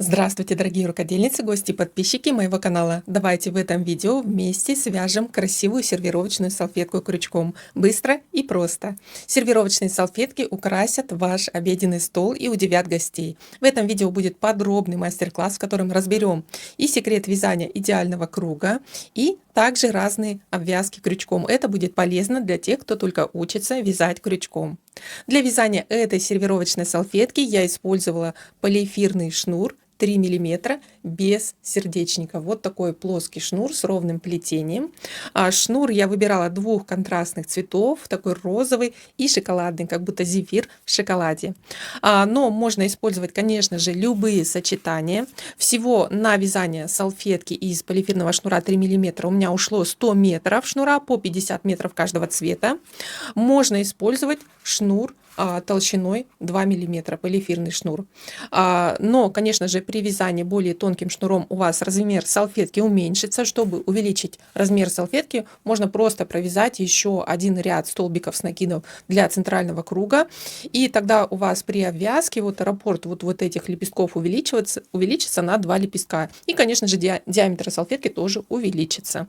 Здравствуйте, дорогие рукодельницы, гости и подписчики моего канала. Давайте в этом видео вместе свяжем красивую сервировочную салфетку крючком. Быстро и просто. Сервировочные салфетки украсят ваш обеденный стол и удивят гостей. В этом видео будет подробный мастер-класс, в котором разберем и секрет вязания идеального круга, и также разные обвязки крючком. Это будет полезно для тех, кто только учится вязать крючком. Для вязания этой сервировочной салфетки я использовала полиэфирный шнур 3 мм без сердечника. Вот такой плоский шнур с ровным плетением. Шнур я выбирала двух контрастных цветов, такой розовый и шоколадный, как будто зефир в шоколаде. Но можно использовать, конечно же, любые сочетания. Всего на вязание салфетки из полиэфирного шнура 3 мм у меня ушло 100 метров шнура по 50 метров каждого цвета. Можно использовать шнур толщиной 2 мм, полиэфирный шнур. Но, конечно же, при вязании более тонким шнуром у вас размер салфетки уменьшится. Чтобы увеличить размер салфетки, можно просто провязать еще один ряд столбиков с накидом для центрального круга. И тогда у вас при обвязке раппорт вот этих лепестков увеличится на 2 лепестка. И, конечно же, диаметр салфетки тоже увеличится.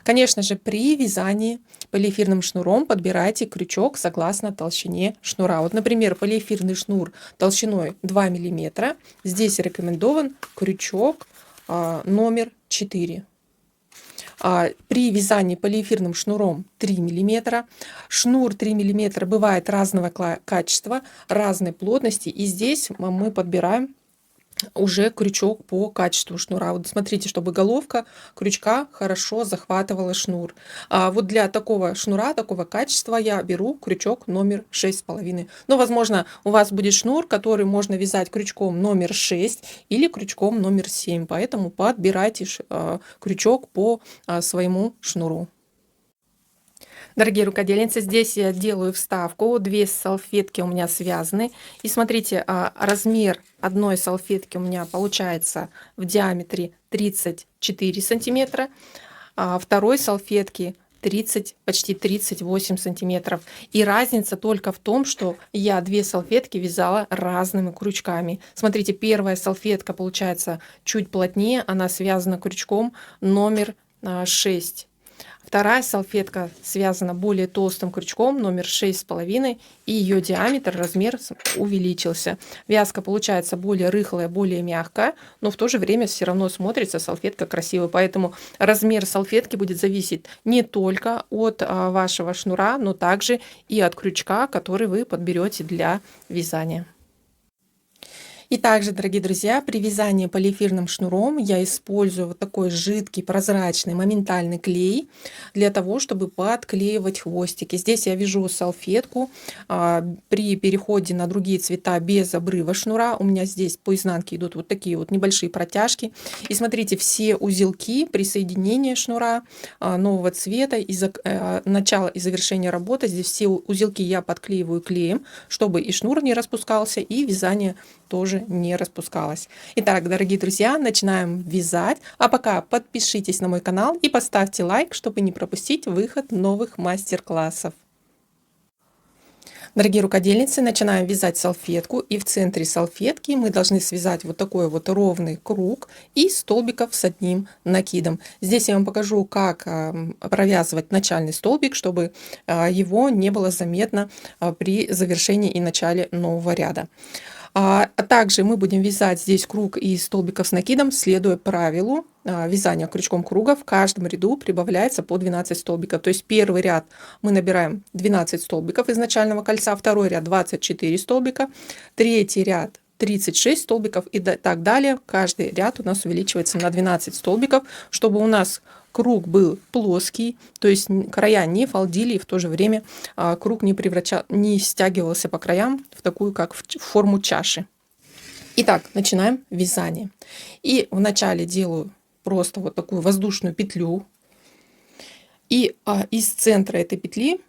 Конечно же, при вязании полиэфирным шнуром подбирайте крючок согласно толщине шнура. Вот, например, полиэфирный шнур толщиной 2 мм. Здесь рекомендован крючок номер 4. При вязании полиэфирным шнуром 3 мм. Шнур 3 мм бывает разного качества, разной плотности. И здесь мы подбираем уже крючок по качеству шнура. Вот смотрите, чтобы головка крючка хорошо захватывала шнур. Вот для такого шнура, такого качества я беру крючок номер 6,5. Но, возможно, у вас будет шнур, который можно вязать крючком номер 6 или крючком номер 7. Поэтому подбирайте крючок по своему шнуру. Дорогие рукодельницы, здесь я делаю вставку. Две салфетки у меня связаны. И смотрите, размер одной салфетки у меня получается в диаметре 34 сантиметра, а второй салфетки почти 38 сантиметров. И разница только в том, что я две салфетки вязала разными крючками. Смотрите, первая салфетка получается чуть плотнее, она связана крючком номер 6. Вторая салфетка связана более толстым крючком номер 6,5, и ее диаметр, размер увеличился. Вязка получается более рыхлая, более мягкая, но в то же время все равно смотрится салфетка красиво. Поэтому размер салфетки будет зависеть не только от вашего шнура, но также и от крючка, который вы подберете для вязания. И также, дорогие друзья, при вязании полиэфирным шнуром я использую вот такой жидкий, прозрачный, моментальный клей для того, чтобы подклеивать хвостики. Здесь я вяжу салфетку при переходе на другие цвета без обрыва шнура. У меня здесь по изнанке идут вот такие вот небольшие протяжки. И смотрите, все узелки при соединении шнура нового цвета, начала и завершения работы, здесь все узелки я подклеиваю клеем, чтобы и шнур не распускался, и вязание тоже не распускалась. Итак, дорогие друзья, начинаем вязать. А пока подпишитесь на мой канал и поставьте лайк, чтобы не пропустить выход новых мастер-классов. Дорогие рукодельницы, начинаем вязать салфетку, и в центре салфетки мы должны связать вот такой вот ровный круг из столбиков с одним накидом. Здесь я вам покажу, как провязывать начальный столбик, чтобы его не было заметно при завершении и начале нового ряда. А также мы будем вязать здесь круг из столбиков с накидом, следуя правилу вязания крючком круга. В каждом ряду прибавляется по 12 столбиков. То есть первый ряд мы набираем 12 столбиков из начального кольца, второй ряд 24 столбика, третий ряд 36 столбиков и так далее. Каждый ряд у нас увеличивается на 12 столбиков, чтобы у нас круг был плоский, то есть края не фалдили, и в то же время круг не стягивался по краям в такую, как в форму чаши. Итак, начинаем вязание. И вначале делаю просто вот такую воздушную петлю. И из центра этой петли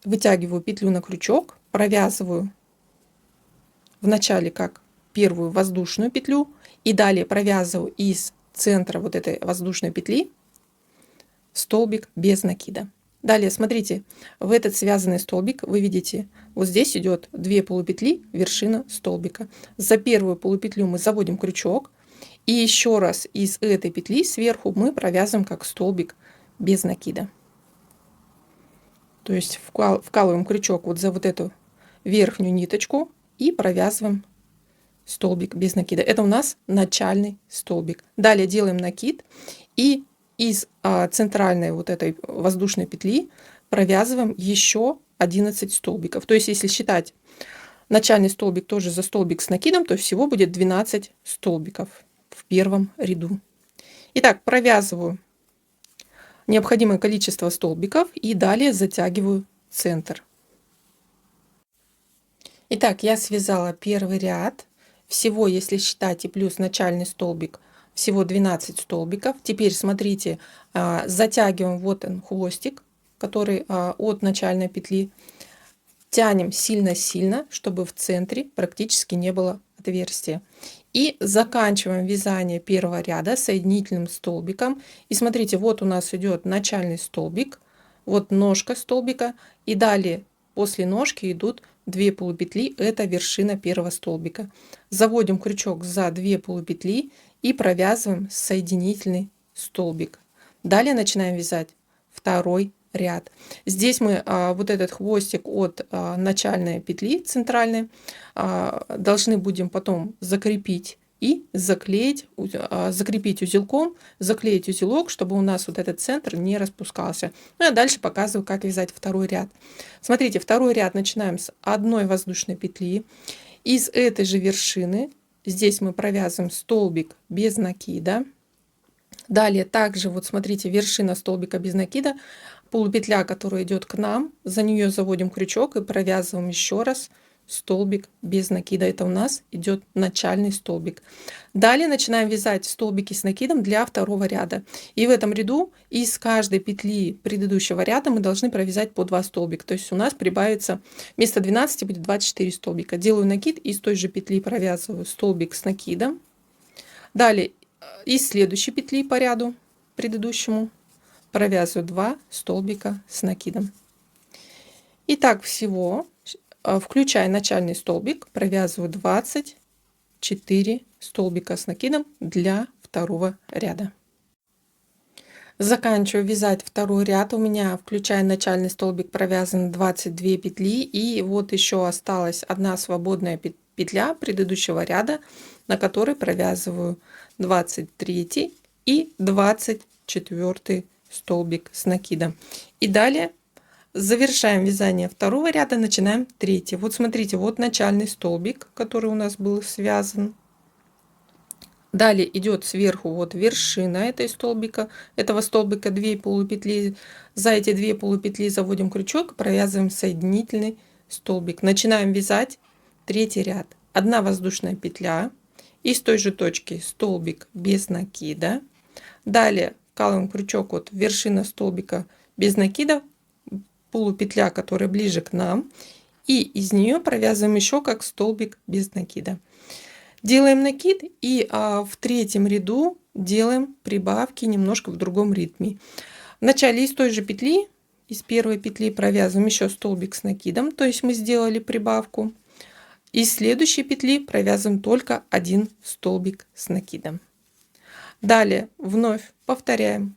вытягиваю петлю на крючок, провязываю вначале как первую воздушную петлю, и далее провязываю из центра вот этой воздушной петли столбик без накида. Далее смотрите, в этот связанный столбик вы видите, вот здесь идет 2 полупетли, вершина столбика. За первую полупетлю мы заводим крючок, И еще раз из этой петли сверху мы провязываем как столбик без накида. То есть вкалываем крючок вот за вот эту верхнюю ниточку и провязываем столбик без накида. Это у нас начальный столбик. Далее делаем накид и из центральной вот этой воздушной петли провязываем еще 11 столбиков. То есть если считать начальный столбик тоже за столбик с накидом, то всего будет 12 столбиков в первом ряду. Итак, провязываю необходимое количество столбиков и далее затягиваю центр. Итак, я связала первый ряд. Всего, если считать и плюс начальный столбик, всего 12 столбиков. Теперь смотрите, затягиваем вот он хвостик, который от начальной петли. Тянем сильно-сильно, чтобы в центре практически не было отверстия. И заканчиваем вязание первого ряда соединительным столбиком. И смотрите, вот у нас идет начальный столбик, вот ножка столбика, и далее после ножки идут 2 полупетли, это вершина первого столбика. Заводим крючок за 2 полупетли и провязываем соединительный столбик. Далее начинаем вязать второй ряд. Здесь мы вот этот хвостик от начальной петли центральной должны будем потом закрепить и заклеить, закрепить узелком, заклеить узелок, чтобы у нас вот этот центр не распускался. Ну, а дальше показываю, как вязать второй ряд. Смотрите, второй ряд начинаем с одной воздушной петли. Из этой же вершины здесь мы провязываем столбик без накида. Далее также, вот смотрите, вершина столбика без накида, полупетля, которая идет к нам, за нее заводим крючок и провязываем еще раз столбик без накида. Это у нас идет начальный столбик. Далее начинаем вязать столбики с накидом для второго ряда. И в этом ряду из каждой петли предыдущего ряда мы должны провязать по 2 столбика. То есть у нас прибавится вместо 12 будет 24 столбика. Делаю накид, из той же петли провязываю столбик с накидом. Далее из следующей петли по ряду предыдущему провязываю 2 столбика с накидом. И так всего, включая начальный столбик, провязываю 24 столбика с накидом для второго ряда. Заканчиваю вязать второй ряд. У меня, включая начальный столбик, провязано 22 петли. И вот еще осталась одна свободная петля предыдущего ряда, на которой провязываю 23 и 24 столбик с накидом. И далее завершаем вязание второго ряда, начинаем третий. Вот смотрите, вот начальный столбик, который у нас был связан. Далее идет сверху вот вершина этого столбика 2 полупетли. За эти 2 полупетли заводим крючок, провязываем соединительный столбик. Начинаем вязать третий ряд. 1 воздушная петля, из той же точки столбик без накида. Далее вкалываем крючок от вершины столбика без накида, полупетля, которая ближе к нам, и из нее провязываем еще как столбик без накида. Делаем накид и в третьем ряду делаем прибавки немножко в другом ритме. Вначале из той же петли, из первой петли провязываем еще столбик с накидом, то есть мы сделали прибавку. Из следующей петли провязываем только 1 столбик с накидом. Далее вновь повторяем.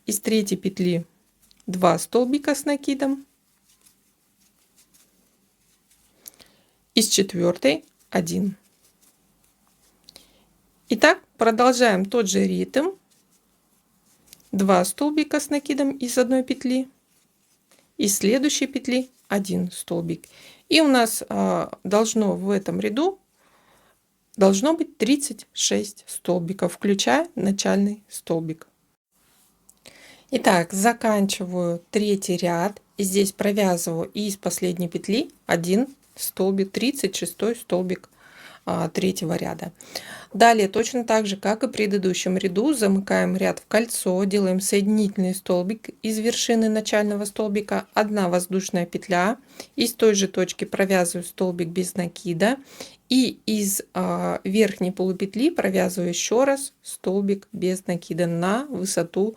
Из третьей петли 2 столбика с накидом. Из четвертой 1. Итак, продолжаем тот же ритм. 2 столбика с накидом из одной петли. Из следующей петли 1 столбик. И у нас должно в этом ряду должно быть 36 столбиков, включая начальный столбик. Итак, заканчиваю третий ряд. И здесь провязываю из последней петли 1 столбик, 36 столбик третьего ряда. Далее точно так же, как и в предыдущем ряду, замыкаем ряд в кольцо, делаем соединительный столбик из вершины начального столбика, 1 воздушная петля, из той же точки провязываю столбик без накида и из верхней полупетли провязываю еще раз столбик без накида на высоту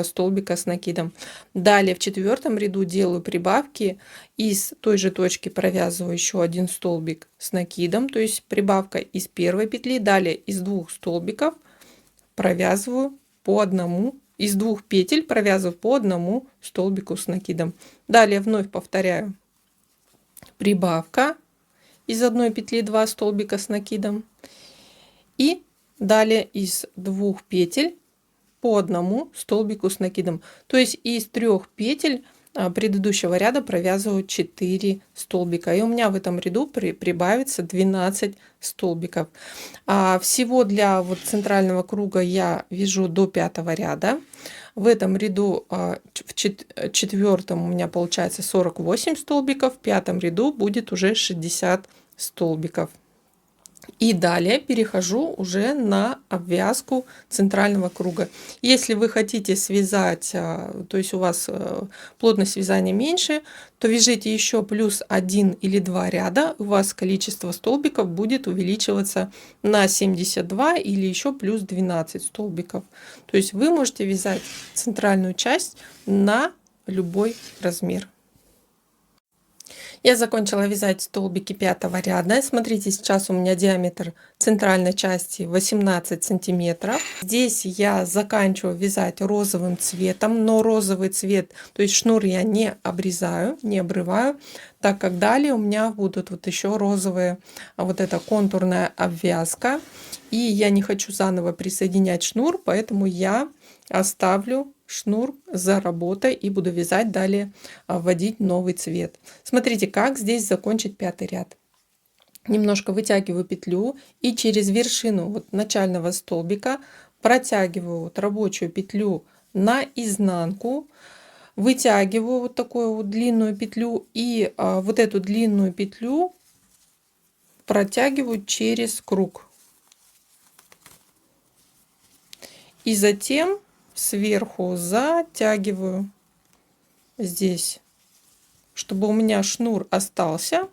столбика с накидом. Далее в четвертом ряду делаю прибавки, из той же точки провязываю еще 1 столбик с накидом, то есть прибавка из первой петли, далее из 2 столбиков провязываю по одному, из 2 петель провязываю по одному столбику с накидом. Далее вновь повторяю: прибавка, из 1 петли 2 столбика с накидом, и далее из 2 петель по одному столбику с накидом. То есть из 3 петель предыдущего ряда провязываю 4 столбика, и у меня в этом ряду прибавится 12 столбиков. Всего для вот центрального круга я вяжу до 5 ряда. В этом ряду в 4-м у меня получается 48 столбиков, в 5-м ряду будет уже 60 столбиков. И далее перехожу уже на обвязку центрального круга. Если вы хотите связать, то есть у вас плотность вязания меньше, то вяжите еще плюс 1 или 2 ряда, у вас количество столбиков будет увеличиваться на 72 или еще плюс 12 столбиков. То есть вы можете вязать центральную часть на любой размер. Я закончила вязать столбики 5 ряда. Смотрите, сейчас у меня диаметр центральной части 18 сантиметров. Здесь я заканчиваю вязать розовым цветом, но розовый цвет, то есть шнур, я не обрезаю, не обрываю, так как далее у меня будут вот еще розовые, вот эта контурная обвязка. И я не хочу заново присоединять шнур, поэтому я оставлю шнур за работой и буду вязать далее, вводить новый цвет. Смотрите, как здесь закончить 5 ряд. Немножко вытягиваю петлю и через вершину вот начального столбика протягиваю вот рабочую петлю наизнанку, вытягиваю вот такую вот длинную петлю и вот эту длинную петлю протягиваю через круг. И затем сверху затягиваю здесь, чтобы у меня шнур остался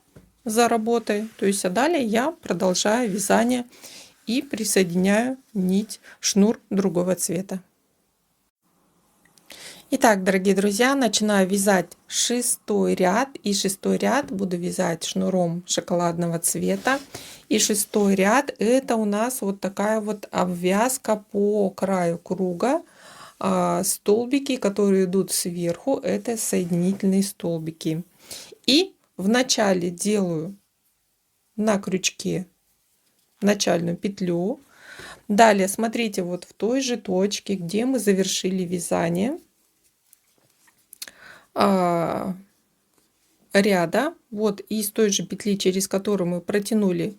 за работой. То есть, а далее я продолжаю вязание и присоединяю нить, шнур другого цвета. Итак, дорогие друзья, начинаю вязать 6-й ряд, и 6-й ряд буду вязать шнуром шоколадного цвета. И 6-й ряд — это у нас вот такая вот обвязка по краю круга. Столбики, которые идут сверху, это соединительные столбики. И вначале делаю на крючке начальную петлю. Далее смотрите, вот в той же точке, где мы завершили вязание ряда, вот из той же петли, через которую мы протянули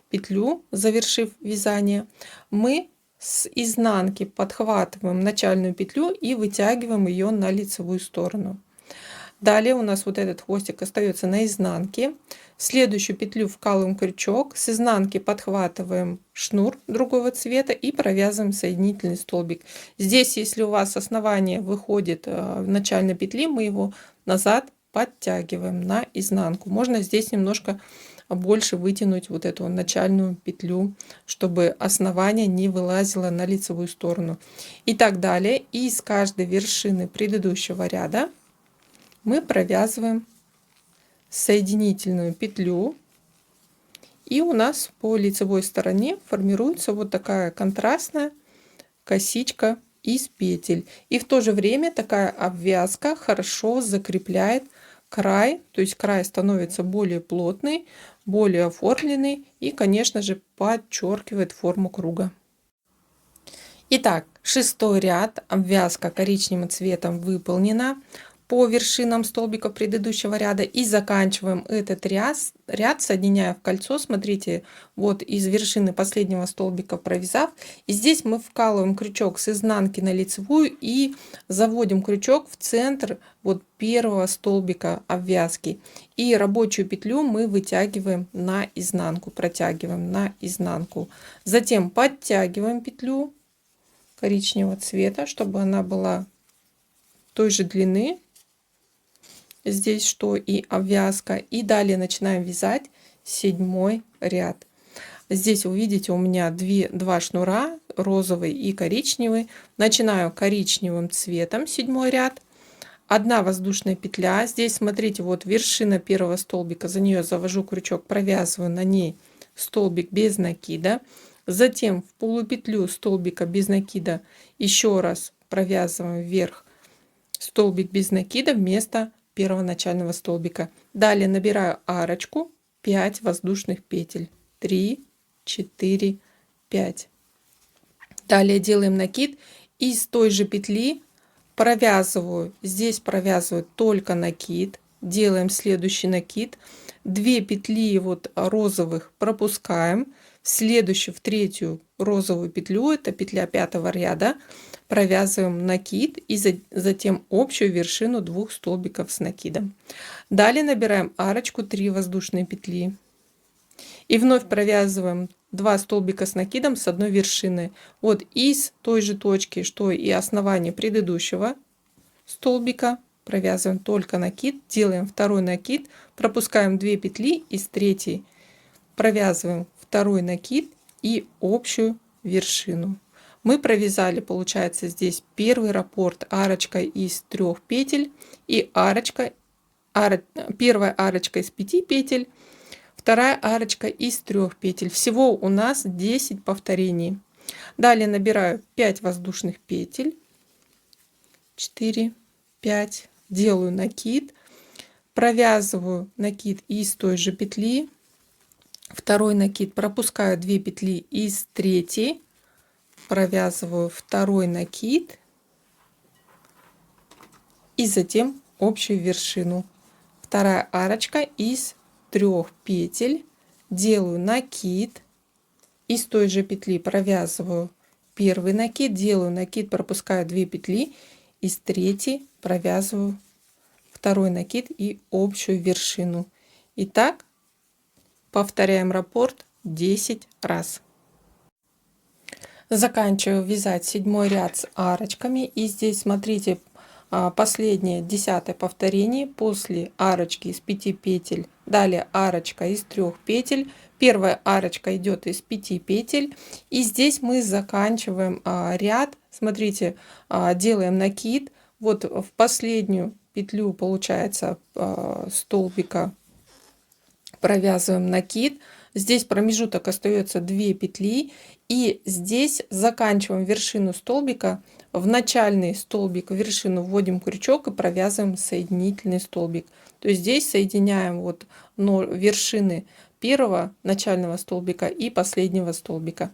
петлю, завершив вязание, мы с изнанки подхватываем начальную петлю и вытягиваем ее на лицевую сторону. Далее у нас вот этот хвостик остается на изнанке. В следующую петлю вкалываем крючок, с изнанки подхватываем шнур другого цвета и провязываем соединительный столбик. Здесь, если у вас основание выходит в начальной петли, мы его назад подтягиваем на изнанку. Можно здесь немножко больше вытянуть вот эту начальную петлю, чтобы основание не вылазило на лицевую сторону. И так далее. И с каждой вершины предыдущего ряда мы провязываем соединительную петлю, и у нас по лицевой стороне формируется вот такая контрастная косичка из петель. И в то же время такая обвязка хорошо закрепляет край, то есть край становится более плотный, более оформленный и, конечно же, подчеркивает форму круга. Итак, 6-й ряд, обвязка коричневым цветом выполнена по вершинам столбиков предыдущего ряда, и заканчиваем этот ряд, соединяя в кольцо. Смотрите, вот из вершины последнего столбика провязав, и здесь мы вкалываем крючок с изнанки на лицевую и заводим крючок в центр вот первого столбика обвязки, и рабочую петлю мы вытягиваем на изнанку, протягиваем на изнанку, затем подтягиваем петлю коричневого цвета, чтобы она была той же длины здесь, что и обвязка. И далее начинаем вязать 7-й ряд. Здесь вы видите, у меня два шнура, розовый и коричневый. Начинаю коричневым цветом 7-й ряд. 1 воздушная петля. Здесь смотрите, вот вершина первого столбика, за нее завожу крючок, провязываю на ней столбик без накида. Затем в полупетлю столбика без накида еще раз провязываем вверх столбик без накида вместо первого начального столбика. Далее набираю арочку, 5 воздушных петель. 3, 4, 5. Далее делаем накид и с той же петли провязываю. Здесь провязываю только накид. Делаем следующий накид. 2 петли вот розовых пропускаем. В следующую, в третью розовую петлю, это петля 5-го ряда, провязываем накид и затем общую вершину 2 столбиков с накидом. Далее набираем арочку, 3 воздушные петли и вновь провязываем 2 столбика с накидом с одной вершины. Вот из той же точки, что и основание предыдущего столбика, провязываем только накид, делаем второй накид, пропускаем 2 петли, из третьей провязываем второй накид и общую вершину. Мы провязали, получается, здесь первый раппорт арочкой из 3 петель и первая арочка из 5 петель, вторая арочка из 3 петель. Всего у нас 10 повторений. Далее набираю 5 воздушных петель, 4, 5, делаю накид, провязываю накид из той же петли, второй накид, пропускаю 2 петли из третьей, провязываю второй накид и затем общую вершину. Вторая арочка из 3 петель, делаю накид, из той же петли провязываю первый накид, делаю накид, пропускаю 2 петли, из третьей провязываю второй накид и общую вершину. Итак, повторяем раппорт 10 раз. Заканчиваю вязать 7 ряд с арочками, и здесь смотрите, последнее 10-е повторение после арочки из 5 петель, далее арочка из 3 петель, первая арочка идет из 5 петель, и здесь мы заканчиваем ряд. Смотрите, делаем накид, вот в последнюю петлю, получается, столбика провязываем накид. Здесь промежуток остается 2 петли, и здесь заканчиваем вершину столбика. В начальный столбик, в вершину вводим крючок и провязываем соединительный столбик. То есть здесь соединяем вот вершины первого начального столбика и последнего столбика.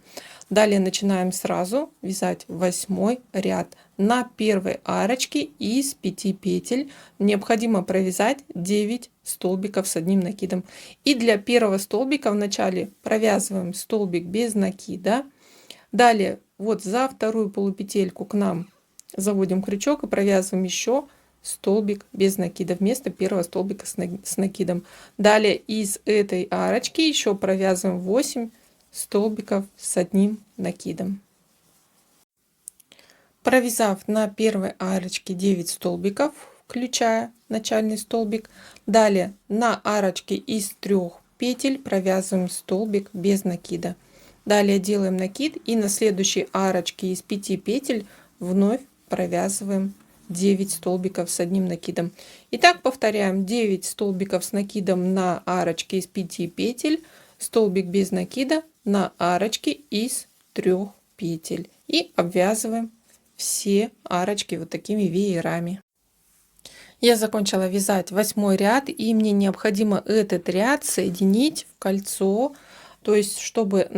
Далее начинаем сразу вязать 8 ряд. На первой арочке из 5 петель необходимо провязать 9 столбиков с одним накидом. И для первого столбика в начале провязываем столбик без накида. Далее вот за вторую полупетельку к нам заводим крючок и провязываем еще столбик без накида вместо первого столбика с накидом. Далее из этой арочки еще провязываем 8 столбиков с одним накидом. Провязав на первой арочке 9 столбиков, включая начальный столбик, далее на арочке из 3 петель провязываем столбик без накида. Далее делаем накид и на следующей арочке из 5 петель вновь провязываем 9 столбиков с одним накидом. Итак, повторяем 9 столбиков с накидом на арочке из 5 петель, столбик без накида на арочке из 3 петель и обвязываем все арочки вот такими веерами. Я закончила вязать 8 ряд, и мне необходимо этот ряд соединить в кольцо, то есть чтобы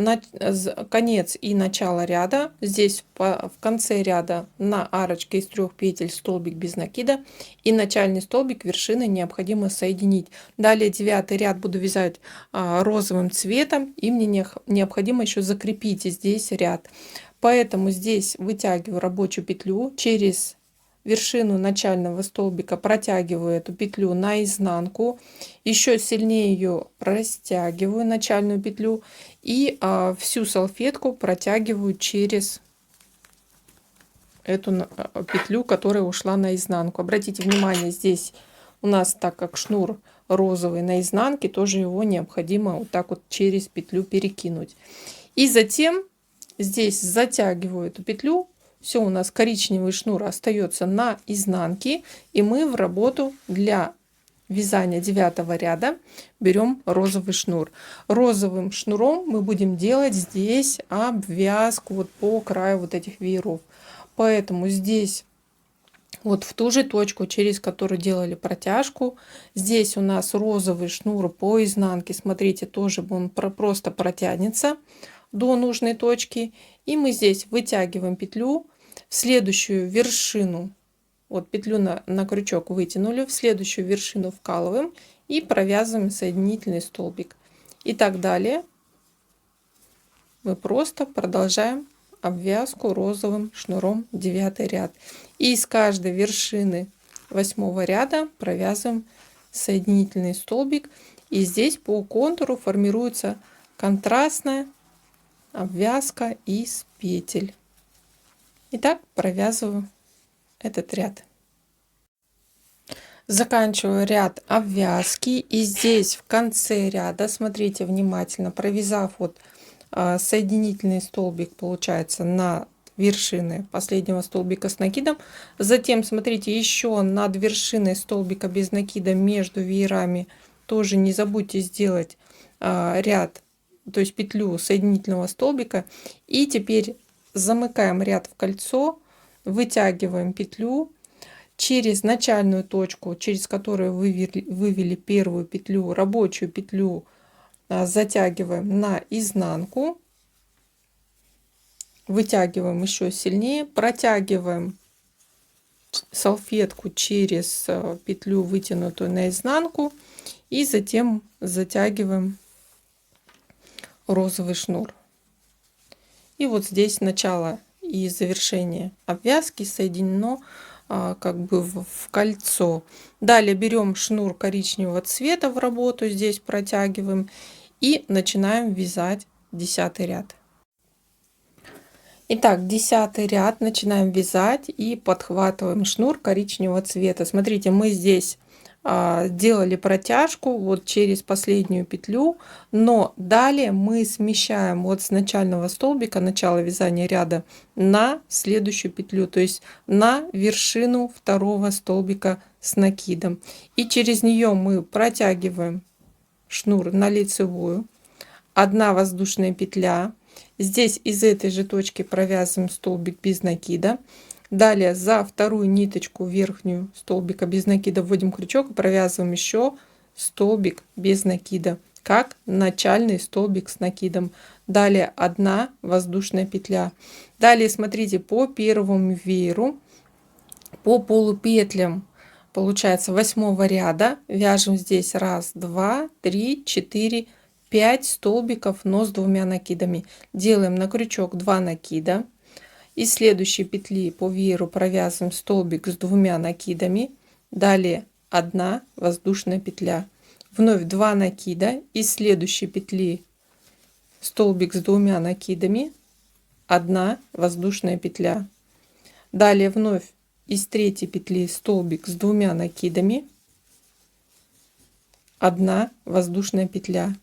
конец и начало ряда, здесь в конце ряда на арочке из 3 петель столбик без накида и начальный столбик вершины необходимо соединить. Далее 9 ряд буду вязать розовым цветом, и мне необходимо еще закрепить здесь ряд. Поэтому здесь вытягиваю рабочую петлю через вершину начального столбика, протягиваю эту петлю наизнанку, еще сильнее ее растягиваю, начальную петлю, и всю салфетку протягиваю через эту петлю, которая ушла наизнанку. Обратите внимание, здесь у нас, так как шнур розовый на изнанке, тоже его необходимо вот так вот через петлю перекинуть. И затем здесь затягиваю эту петлю. Все, у нас коричневый шнур остается на изнанке, и мы в работу для вязания 9 ряда берем розовый шнур. Розовым шнуром мы будем делать здесь обвязку вот по краю вот этих вееров. Поэтому здесь вот в ту же точку, через которую делали протяжку, здесь у нас розовый шнур по изнанке. Смотрите, тоже он просто протянется до нужной точки. И мы здесь вытягиваем петлю в следующую вершину. Вот петлю на крючок вытянули, в следующую вершину вкалываем и провязываем соединительный столбик. И так далее. Мы просто продолжаем обвязку розовым шнуром 9 ряд. И с каждой вершины 8 ряда провязываем соединительный столбик. И здесь по контуру формируется контрастная обвязка из петель. Итак, провязываю этот ряд. Заканчиваю ряд обвязки. И здесь в конце ряда, смотрите внимательно, провязав вот соединительный столбик, получается, на вершины последнего столбика с накидом. Затем, смотрите, еще над вершиной столбика без накида между веерами тоже не забудьте сделать ряд, то есть петлю соединительного столбика. И теперь замыкаем ряд в кольцо, вытягиваем петлю через начальную точку, через которую вывели первую петлю, рабочую петлю затягиваем на изнанку, вытягиваем еще сильнее, протягиваем салфетку через петлю, вытянутую наизнанку, и затем затягиваем розовый шнур. И вот здесь начало и завершение обвязки соединено как бы в кольцо. Далее берем шнур коричневого цвета в работу, здесь протягиваем и начинаем вязать 10 ряд. Итак, 10 ряд начинаем вязать и подхватываем шнур коричневого цвета. Смотрите, мы здесь делали протяжку вот через последнюю петлю, но далее мы смещаем вот с начального столбика, начала вязания ряда, на следующую петлю, то есть на вершину второго столбика с накидом. И через нее мы протягиваем шнур на лицевую, 1 воздушная петля. Здесь из этой же точки провязываем столбик без накида. Далее за вторую ниточку верхнюю столбика без накида вводим крючок и провязываем еще столбик без накида, как начальный столбик с накидом. Далее 1 воздушная петля. Далее смотрите, по первому вееру, по полупетлям, получается 8 ряда, вяжем здесь 1, 2, 3, 4, 5 столбиков, но с 2 накидами. Делаем на крючок 2 накида. Из следующей петли по вееру провязываем столбик с 2 накидами. Далее 1 воздушная петля. Вновь 2 накида. Из следующей петли столбик с 2 накидами. 1 воздушная петля. Далее вновь из третьей петли столбик с 2 накидами. 1 воздушная петля.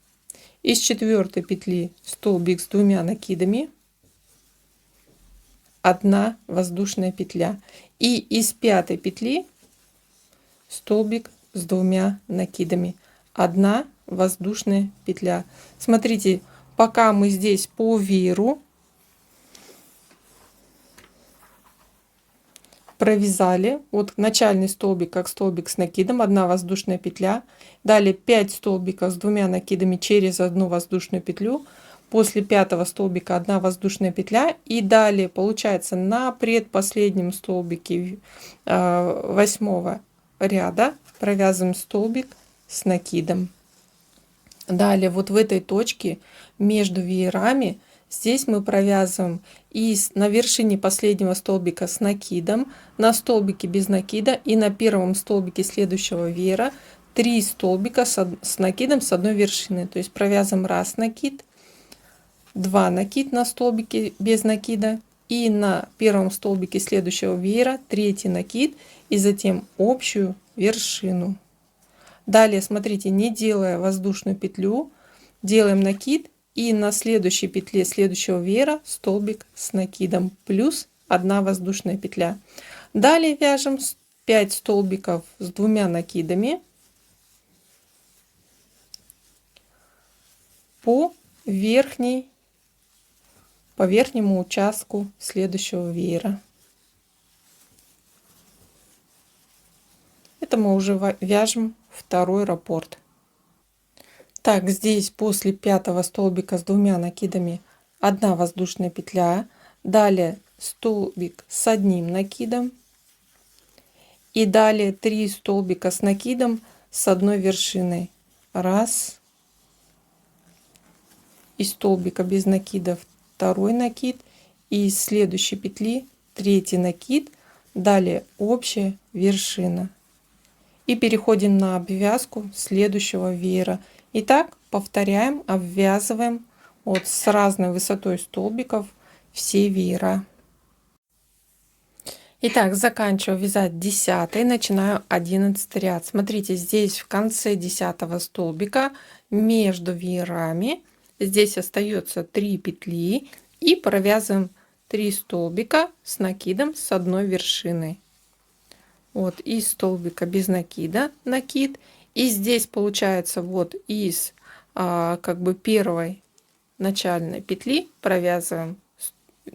Из четвертой петли столбик с 2 накидами. 1 воздушная петля. И из пятой петли столбик с 2 накидами. 1 воздушная петля. Смотрите, пока мы здесь по вееру провязали, вот начальный столбик как столбик с накидом, 1 воздушная петля. Далее 5 столбиков с 2 накидами через 1 воздушную петлю. После 5 столбика 1 воздушная петля. И далее получается на предпоследнем столбике 8 ряда провязываем столбик с накидом. Далее вот в этой точке между веерами здесь мы провязываем и на вершине последнего столбика с накидом, на столбике без накида и на первом столбике следующего веера 3 столбика с накидом с одной вершины. То есть провязываем 1 накид, 2 накид на столбике без накида и на первом столбике следующего веера 3 накид и затем общую вершину. Далее смотрите, не делая воздушную петлю, делаем накид и на следующей петле следующего веера столбик с накидом плюс 1 воздушная петля. Далее вяжем 5 столбиков с 2 накидами по верхней, по верхнему участку следующего веера. Это мы уже вяжем второй раппорт. Так, здесь после 5-го столбика с 2 накидами 1 воздушная петля, далее столбик с 1 накидом и далее 3 столбика с накидом с 1 вершиной. Раз, из столбика без накида 2 накид, и из следующей петли 3 накид, далее общая вершина. И переходим на обвязку следующего веера. Итак, повторяем, обвязываем вот с разной высотой столбиков все веера. Итак, заканчиваю вязать 10-й, начинаю 11 ряд. Смотрите, здесь в конце 10-го столбика между веерами здесь остается 3 петли и провязываем 3 столбика с накидом с 1 вершиной. Вот из столбика без накида накид, и здесь получается вот из как бы первой начальной петли провязываем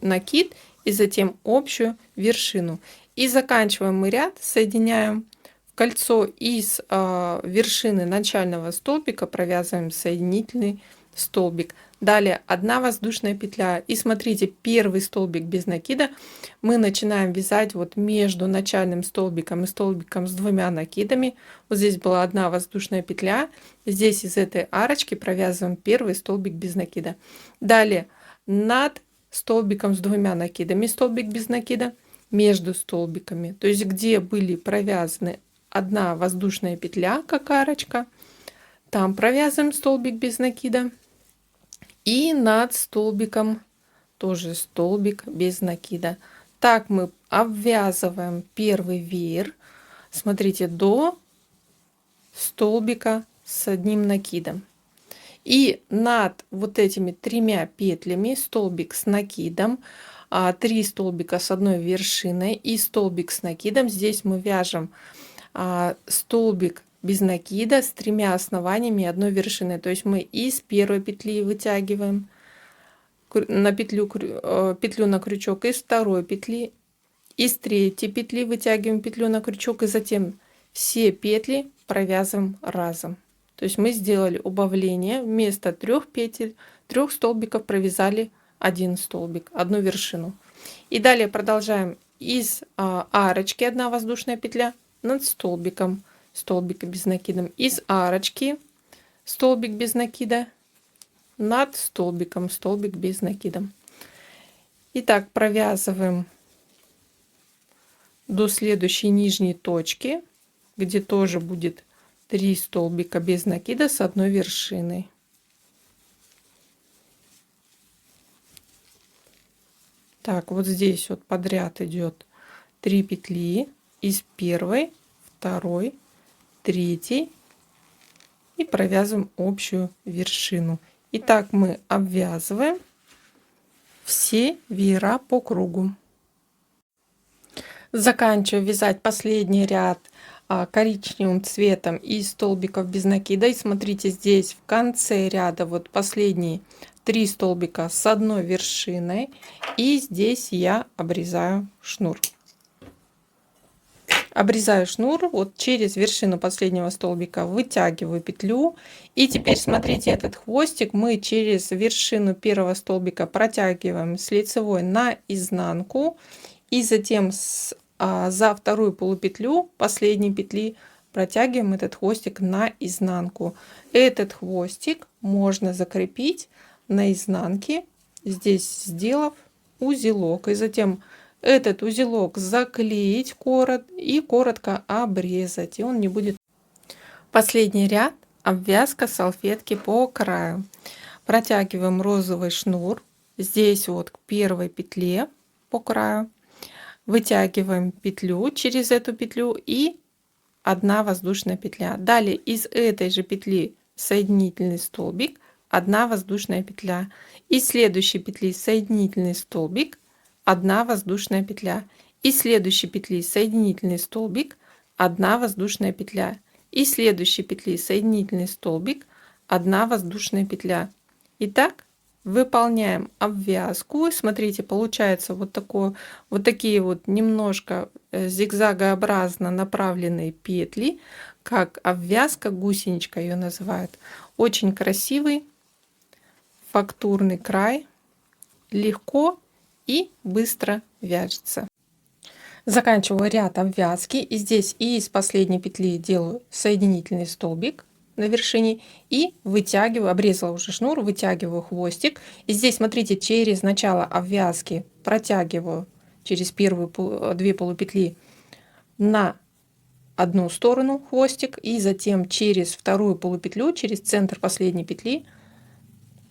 накид и затем общую вершину, и заканчиваем мы ряд, соединяем в кольцо из вершины начального столбика, провязываем соединительный столбик, далее 1 воздушная петля, и смотрите, первый столбик без накида мы начинаем вязать вот между начальным столбиком и столбиком с 2 накидами. Вот здесь была 1 воздушная петля, здесь из этой арочки провязываем первый столбик без накида, далее над столбиком с 2 накидами столбик без накида, между столбиками, то есть где были провязаны 1 воздушная петля как арочка, там провязываем столбик без накида, и над столбиком тоже столбик без накида. Так мы обвязываем первый веер, смотрите, до столбика с 1 накидом. И над вот этими 3 петлями столбик с накидом, 3 столбика с 1 вершиной и столбик с накидом. Здесь мы вяжем столбик без накида с 3 основаниями и 1 вершиной. То есть мы из первой петли вытягиваем на петлю на крючок, из второй петли, из третьей петли вытягиваем петлю на крючок, и затем все петли провязываем разом. То есть мы сделали убавление, вместо 3 петель, 3 столбиков провязали 1 столбик, 1 вершину. И далее продолжаем из арочки 1 воздушная петля над столбиком, столбика без накидом, из арочки столбик без накида над столбиком, столбик без накидом. Итак, провязываем до следующей нижней точки, где тоже будет 3 столбика без накида с 1 вершиной. Так, вот здесь вот подряд идет 3 петли из первой, второй, третьей, и провязываем общую вершину. Итак, мы обвязываем все веера по кругу. Заканчиваю вязать последний ряд коричневым цветом из столбиков без накида. И смотрите, здесь в конце ряда вот последние 3 столбика с 1 вершиной, и здесь я обрезаю шнур. Обрезаю шнур вот через вершину последнего столбика, вытягиваю петлю, и теперь смотрите, этот хвостик мы через вершину первого столбика протягиваем с лицевой на изнанку, и затем за вторую полупетлю последней петли протягиваем этот хвостик на изнанку. Этот хвостик можно закрепить на изнанке, здесь сделав узелок, и затем этот узелок заклеить и коротко обрезать, и он не будет. Последний ряд — обвязка салфетки по краю. Протягиваем розовый шнур здесь вот к первой петле по краю, вытягиваем петлю через эту петлю и 1 воздушная петля. Далее из этой же петли соединительный столбик, 1 воздушная петля, из следующей петли соединительный столбик, 1 воздушная петля, из следующей петли соединительный столбик, 1 воздушная петля, из следующей петли соединительный столбик, 1 воздушная петля, Итак, выполняем обвязку. Смотрите, получается вот такие вот немножко зигзагообразно направленные петли, как обвязка, гусеничка ее называют. Очень красивый фактурный край, легко и быстро вяжется. Заканчиваю ряд обвязки, и здесь из последней петли делаю соединительный столбик на вершине и вытягиваю, обрезала уже шнур, вытягиваю хвостик. И здесь, смотрите, через начало обвязки протягиваю через первые две полупетли на одну сторону хвостик, и затем через вторую полупетлю, через центр последней петли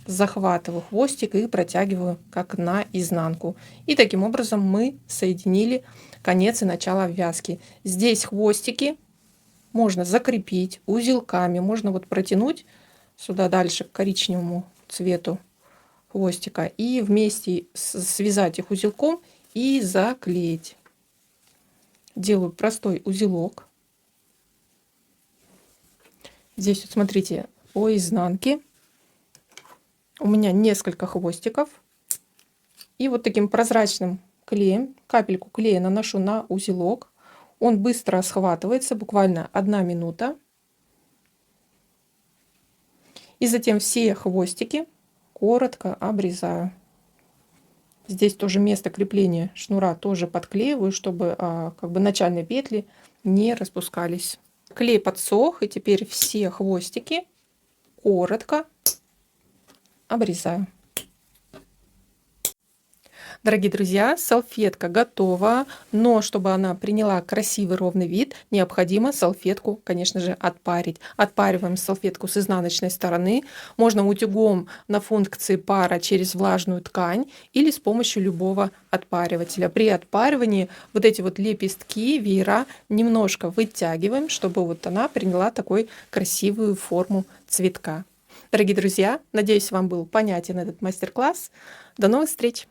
захватываю хвостик и протягиваю как на изнанку. И таким образом мы соединили конец и начало обвязки. Здесь хвостики можно закрепить узелками, можно вот протянуть сюда дальше к коричневому цвету хвостика и вместе связать их узелком и заклеить. Делаю простой узелок. Здесь вот смотрите, по изнанке у меня несколько хвостиков, и вот таким прозрачным клеем, капельку клея наношу на узелок. Он быстро схватывается, буквально 1 минута. И затем все хвостики коротко обрезаю. Здесь тоже место крепления шнура тоже подклеиваю, чтобы как бы начальные петли не распускались. Клей подсох, и теперь все хвостики коротко обрезаю. Дорогие друзья, салфетка готова, но чтобы она приняла красивый ровный вид, необходимо салфетку, конечно же, отпарить. Отпариваем салфетку с изнаночной стороны. Можно утюгом на функции пара через влажную ткань или с помощью любого отпаривателя. При отпаривании вот эти вот лепестки, веера немножко вытягиваем, чтобы вот она приняла такую красивую форму цветка. Дорогие друзья, надеюсь, вам был понятен этот мастер-класс. До новых встреч!